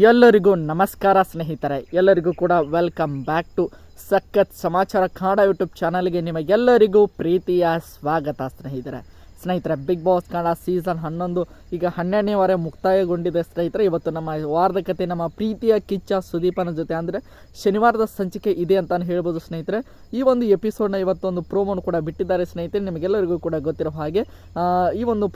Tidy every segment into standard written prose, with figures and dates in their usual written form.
ಎಲ್ಲರಿಗೂ ನಮಸ್ಕಾರ ಸ್ನೇಹಿತರೆ, ಎಲ್ಲರಿಗೂ ಕೂಡ ವೆಲ್ಕಮ್ ಬ್ಯಾಕ್ ಟು ಸಖತ್ ಸಮಾಚಾರ ಕನ್ನಡ ಯೂಟ್ಯೂಬ್ ಚಾನಲ್ಗೆ ನಿಮಗೆಲ್ಲರಿಗೂ ಪ್ರೀತಿಯ ಸ್ವಾಗತ ಸ್ನೇಹಿತರೆ ಬಿಗ್ ಬಾಸ್ ಕನ್ನಡ ಸೀಸನ್ 11 ಈಗ 12ನೇ ವಾರ ಮುಕ್ತಾಯಗೊಂಡಿದೆ ಸ್ನೇಹಿತರೆ. ಇವತ್ತು ನಮ್ಮ ವಾರದ ಕತೆ ನಮ್ಮ ಪ್ರೀತಿಯ ಕಿಚ್ಚ ಸುದೀಪನ ಜೊತೆ ಅಂದರೆ ಶನಿವಾರದ ಸಂಚಿಕೆ ಇದೆ ಅಂತಾನು ಹೇಳ್ಬೋದು ಸ್ನೇಹಿತರೆ. ಈ ಒಂದು ಎಪಿಸೋಡ್ನ ಇವತ್ತೊಂದು ಪ್ರೋಮೋನು ಕೂಡ ಬಿಟ್ಟಿದ್ದಾರೆ ಸ್ನೇಹಿತರೆ. ನಿಮಗೆಲ್ಲರಿಗೂ ಕೂಡ ಗೊತ್ತಿರೋ ಹಾಗೆ ಈ ಒಂದು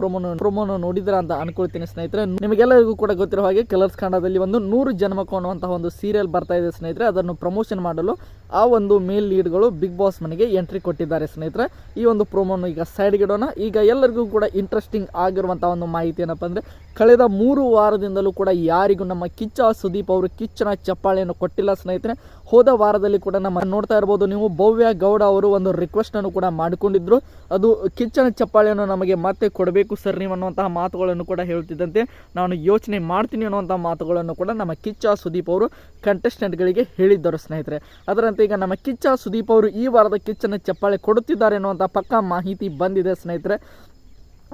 ಪ್ರೋಮೋನು ನೋಡಿದ್ರೆ ಅಂತ ಅನ್ಕೊಳ್ತೀನಿ ಸ್ನೇಹಿತರೆ. ನಿಮಗೆಲ್ಲರಿಗೂ ಕೂಡ ಗೊತ್ತಿರೋ ಹಾಗೆ ಕಲರ್ಸ್ ಕನ್ನಡದಲ್ಲಿ ಒಂದು 100 ಜನ್ಮಕ್ಕೂ ಅನ್ನುವಂತಹ ಒಂದು ಸೀರಿಯಲ್ ಬರ್ತಾ ಇದೆ ಸ್ನೇಹಿತರೆ. ಅದನ್ನು ಪ್ರಮೋಷನ್ ಮಾಡಲು ಆ ಒಂದು ಮೇಲ್ ಲೀಡ್ಗಳು ಬಿಗ್ ಬಾಸ್ ಮನೆಗೆ ಎಂಟ್ರಿ ಕೊಟ್ಟಿದ್ದಾರೆ ಸ್ನೇಹಿತರೆ. ಈ ಒಂದು ಪ್ರೋಮೋನು ಈಗ ಸೈಡ್ಗಿಡೋಣ. ಈಗ ಎಲ್ಲರಿಗೂ ಕೂಡ ಇಂಟ್ರೆಸ್ಟಿಂಗ್ ಆಗಿರುವಂಥ ಒಂದು ಮಾಹಿತಿ ಏನಪ್ಪ ಅಂದರೆ, ಕಳೆದ 3 ವಾರದಿಂದಲೂ ಕೂಡ ಯಾರಿಗೂ ನಮ್ಮ ಕಿಚ್ಚ ಸುದೀಪ್ ಅವರು ಕಿಚ್ಚನ ಚಪ್ಪಾಳೆಯನ್ನು ಕೊಟ್ಟಿಲ್ಲ ಸ್ನೇಹಿತರೆ. ಹೋದ ವಾರದಲ್ಲಿ ಕೂಡ ನಮ್ಮ ನೋಡ್ತಾ ಇರ್ಬೋದು ನೀವು, ಭವ್ಯ ಗೌಡ ಅವರು ಒಂದು ರಿಕ್ವೆಸ್ಟನ್ನು ಕೂಡ ಮಾಡಿಕೊಂಡಿದ್ರು. ಅದು ಕಿಚ್ಚನ ಚಪ್ಪಾಳೆಯನ್ನು ನಮಗೆ ಮತ್ತೆ ಕೊಡಬೇಕು ಸರ್ ನೀವು ಅನ್ನುವಂತಹ ಮಾತುಗಳನ್ನು ಕೂಡ ಹೇಳ್ತಿದ್ದಂತೆ ನಾನು ಯೋಚನೆ ಮಾಡ್ತೀನಿ ಅನ್ನುವಂಥ ಮಾತುಗಳನ್ನು ಕೂಡ ನಮ್ಮ ಕಿಚ್ಚ ಸುದೀಪ್ ಅವರು ಕಂಟೆಸ್ಟೆಂಟ್ಗಳಿಗೆ ಹೇಳಿದ್ದರು ಸ್ನೇಹಿತರೆ. ಅದರಂತೆ ಈಗ ನಮ್ಮ ಕಿಚ್ಚ ಸುದೀಪ್ ಅವರು ಈ ವಾರದ ಕಿಚ್ಚನ ಚಪ್ಪಾಳೆ ಕೊಡುತ್ತಿದ್ದಾರೆ ಅನ್ನುವಂಥ ಪಕ್ಕಾ ಮಾಹಿತಿ ಬಂದಿದೆ ಸ್ನೇಹಿತರೆ.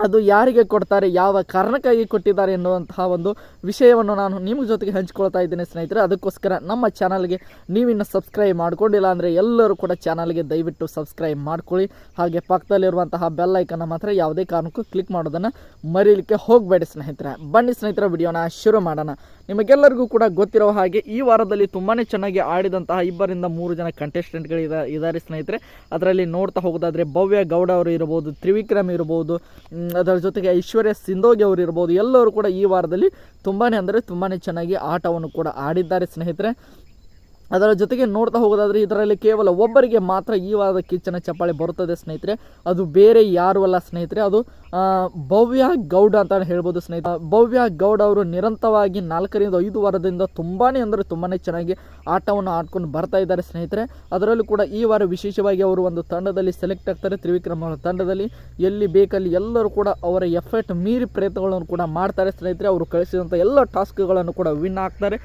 ಅದು ಯಾರಿಗೆ ಕೊಡ್ತಾರೆ, ಯಾವ ಕಾರಣಕ್ಕಾಗಿ ಕೊಟ್ಟಿದ್ದಾರೆ ಎನ್ನುವಂತಹ ಒಂದು ವಿಷಯವನ್ನು ನಾನು ನಿಮ್ಮ ಜೊತೆಗೆ ಹಂಚ್ಕೊಳ್ತಾ ಇದ್ದೇನೆ ಸ್ನೇಹಿತರೆ. ಅದಕ್ಕೋಸ್ಕರ ನಮ್ಮ ಚಾನಲ್ಗೆ ನೀವಿನ್ನು ಸಬ್ಸ್ಕ್ರೈಬ್ ಮಾಡ್ಕೊಂಡಿಲ್ಲ ಅಂದರೆ ಎಲ್ಲರೂ ಕೂಡ ಚಾನಲ್ಗೆ ದಯವಿಟ್ಟು ಸಬ್ಸ್ಕ್ರೈಬ್ ಮಾಡ್ಕೊಳ್ಳಿ. ಹಾಗೆ ಪಕ್ಕದಲ್ಲಿರುವಂತಹ ಬೆಲ್ ಐಕನ್ನ ಮಾತ್ರ ಯಾವುದೇ ಕಾರಣಕ್ಕೂ ಕ್ಲಿಕ್ ಮಾಡೋದನ್ನು ಮರೀಲಿಕ್ಕೆ ಹೋಗಬೇಡಿ ಸ್ನೇಹಿತರೆ. ಬನ್ನಿ ಸ್ನೇಹಿತರೆ, ವಿಡಿಯೋನ ಶುರು ಮಾಡೋಣ. ನಿಮಗೆಲ್ಲರಿಗೂ ಕೂಡ ಗೊತ್ತಿರೋ ಹಾಗೆ ಈ ವಾರದಲ್ಲಿ ತುಂಬಾ ಚೆನ್ನಾಗಿ ಆಡಿದಂತಹ 2-3 ಜನ ಕಂಟೆಸ್ಟೆಂಟ್ಗಳಿದ್ದಾರೆ ಸ್ನೇಹಿತರೆ. ಅದರಲ್ಲಿ ನೋಡ್ತಾ ಹೋಗೋದಾದರೆ ಭವ್ಯ ಗೌಡ ಅವರು ಇರ್ಬೋದು, ತ್ರಿವಿಕ್ರಮ್ ಇರ್ಬೋದು, ಅದರ ಜೊತೆಗೆ ಐಶ್ವರ್ಯ ಸಿಂಧೋಗಿ ಅವರು ಇರ್ಬೋದು. ಎಲ್ಲರೂ ಕೂಡ ಈ ವಾರದಲ್ಲಿ ತುಂಬಾ ಚೆನ್ನಾಗಿ ಆಟವನ್ನು ಕೂಡ ಆಡಿದ್ದಾರೆ ಸ್ನೇಹಿತರೆ. ಅದರ ಜೊತೆಗೆ ನೋಡ್ತಾ ಹೋಗೋದಾದರೆ ಇದರಲ್ಲಿ ಕೇವಲ ಒಬ್ಬರಿಗೆ ಮಾತ್ರ ಈ ವಾರದ ಕಿಚ್ಚನ ಚಪ್ಪಾಳೆ ಬರುತ್ತದೆ ಸ್ನೇಹಿತರೆ. ಅದು ಬೇರೆ ಯಾರು ಅಲ್ಲ ಸ್ನೇಹಿತರೆ, ಅದು ಭವ್ಯ ಗೌಡ ಅಂತ ಹೇಳ್ಬೋದು ಸ್ನೇಹಿತರೆ. ಭವ್ಯ ಗೌಡ ಅವರು ನಿರಂತರವಾಗಿ 4ರಿಂದ 5 ವಾರದಿಂದ ತುಂಬಾ ಚೆನ್ನಾಗಿ ಆಟವನ್ನು ಆಡ್ಕೊಂಡು ಬರ್ತಾ ಇದ್ದಾರೆ ಸ್ನೇಹಿತರೆ. ಅದರಲ್ಲೂ ಕೂಡ ಈ ವಾರ ವಿಶೇಷವಾಗಿ ಅವರು ಒಂದು ತಂಡದಲ್ಲಿ ಸೆಲೆಕ್ಟ್ ಆಗ್ತಾರೆ. ತ್ರಿವಿಕ್ರಮ್ ಅವರ ತಂಡದಲ್ಲಿ ಎಲ್ಲಿ ಬೇಕಲ್ಲಿ ಎಲ್ಲರೂ ಕೂಡ ಅವರ ಎಫರ್ಟ್ ಮೀರಿ ಪ್ರಯತ್ನಗಳನ್ನು ಕೂಡ ಮಾಡ್ತಾರೆ ಸ್ನೇಹಿತರೆ. ಅವರು ಕಳಿಸಿದಂಥ ಎಲ್ಲ ಟಾಸ್ಕ್ಗಳನ್ನು ಕೂಡ ವಿನ್ ಆಗ್ತಾರೆ.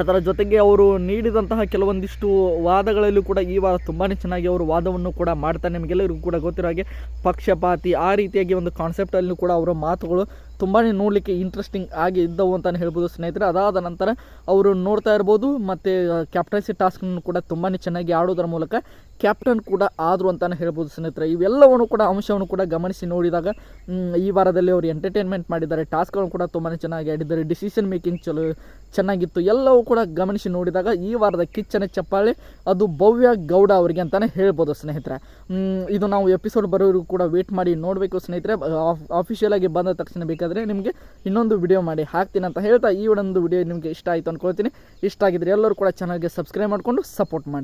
ಅದರ ಜೊತೆಗೆ ಅವರು ನೀಡಿದಂತಹ ಕೆಲವೊಂದಿಷ್ಟು ವಾದಗಳಲ್ಲೂ ಕೂಡ ಈ ವಾರ ತುಂಬಾ ಚೆನ್ನಾಗಿ ಅವರು ವಾದವನ್ನು ಕೂಡ ಮಾಡ್ತಾರೆ. ನಿಮಗೆಲ್ಲರಿಗೂ ಕೂಡ ಗೊತ್ತಿರೋ ಹಾಗೆ ಪಕ್ಷಪಾತಿ ಆ ರೀತಿಯಾಗಿ ಒಂದು ಕಾನ್ಸೆಪ್ಟಲ್ಲೂ ಕೂಡ ಅವರ ಮಾತುಗಳು ತುಂಬಾ ನೋಡಲಿಕ್ಕೆ ಇಂಟ್ರೆಸ್ಟಿಂಗ್ ಆಗಿ ಇದ್ದವು ಅಂತಲೇ ಹೇಳ್ಬೋದು ಸ್ನೇಹಿತರೆ. ಅದಾದ ನಂತರ ಅವರು ನೋಡ್ತಾ ಇರ್ಬೋದು ಮತ್ತು ಕ್ಯಾಪ್ಟನ್ಸಿ ಟಾಸ್ಕನ್ನು ಕೂಡ ತುಂಬಾ ಚೆನ್ನಾಗಿ ಆಡೋದ್ರ ಮೂಲಕ ಕ್ಯಾಪ್ಟನ್ ಕೂಡ ಆದರು ಅಂತಲೇ ಹೇಳ್ಬೋದು ಸ್ನೇಹಿತರೆ. ಇವೆಲ್ಲವನ್ನು ಕೂಡ ಅಂಶವನ್ನು ಕೂಡ ಗಮನಿಸಿ ನೋಡಿದಾಗ ಈ ವಾರದಲ್ಲಿ ಅವರು ಎಂಟರ್ಟೈನ್ಮೆಂಟ್ ಮಾಡಿದ್ದಾರೆ. ಟಾಸ್ಕ್ಗಳನ್ನು ಕೂಡ ತುಂಬಾ ಚೆನ್ನಾಗಿ ಆಡಿದ್ದಾರೆ. ಡಿಸಿಷನ್ ಮೇಕಿಂಗ್ ಚೆನ್ನಾಗಿತ್ತು. ಎಲ್ಲವೂ ಕೂಡ ಗಮನಿಸಿ ನೋಡಿದಾಗ ಈ ವಾರದ ಕಿಚ್ಚನ ಚಪ್ಪಾಳೆ ಅದು ಭವ್ಯ ಗೌಡ ಅವರಿಗೆ ಅಂತಲೇ ಹೇಳ್ಬೋದು ಸ್ನೇಹಿತರೆ. ಇದು ನಾವು ಎಪಿಸೋಡ್ ಬರೋರಿಗೂ ಕೂಡ ವೇಟ್ ಮಾಡಿ ನೋಡಬೇಕು ಸ್ನೇಹಿತರೆ. ಅಫಿಷಿಯಲ್ ಆಗಿ ಬಂದ ತಕ್ಷಣ ಬೇಕಾದರೆ ನಿಮಗೆ ಇನ್ನೊಂದು ವಿಡಿಯೋ ಮಾಡಿ ಹಾಕ್ತೀನಿ ಅಂತ ಹೇಳ್ತಾ ಈ ಒಂದು ವಿಡಿಯೋ ನಿಮಗೆ ಇಷ್ಟ ಆಯಿತು ಅಂದ್ಕೊಳ್ತೀನಿ. ಇಷ್ಟ ಆಗಿದ್ರೆ ಎಲ್ಲರೂ ಕೂಡ ಚಾನಲ್ಗೆ ಸಬ್ಸ್ಕ್ರೈಬ್ ಮಾಡಿಕೊಂಡು ಸಪೋರ್ಟ್ ಮಾಡಿ.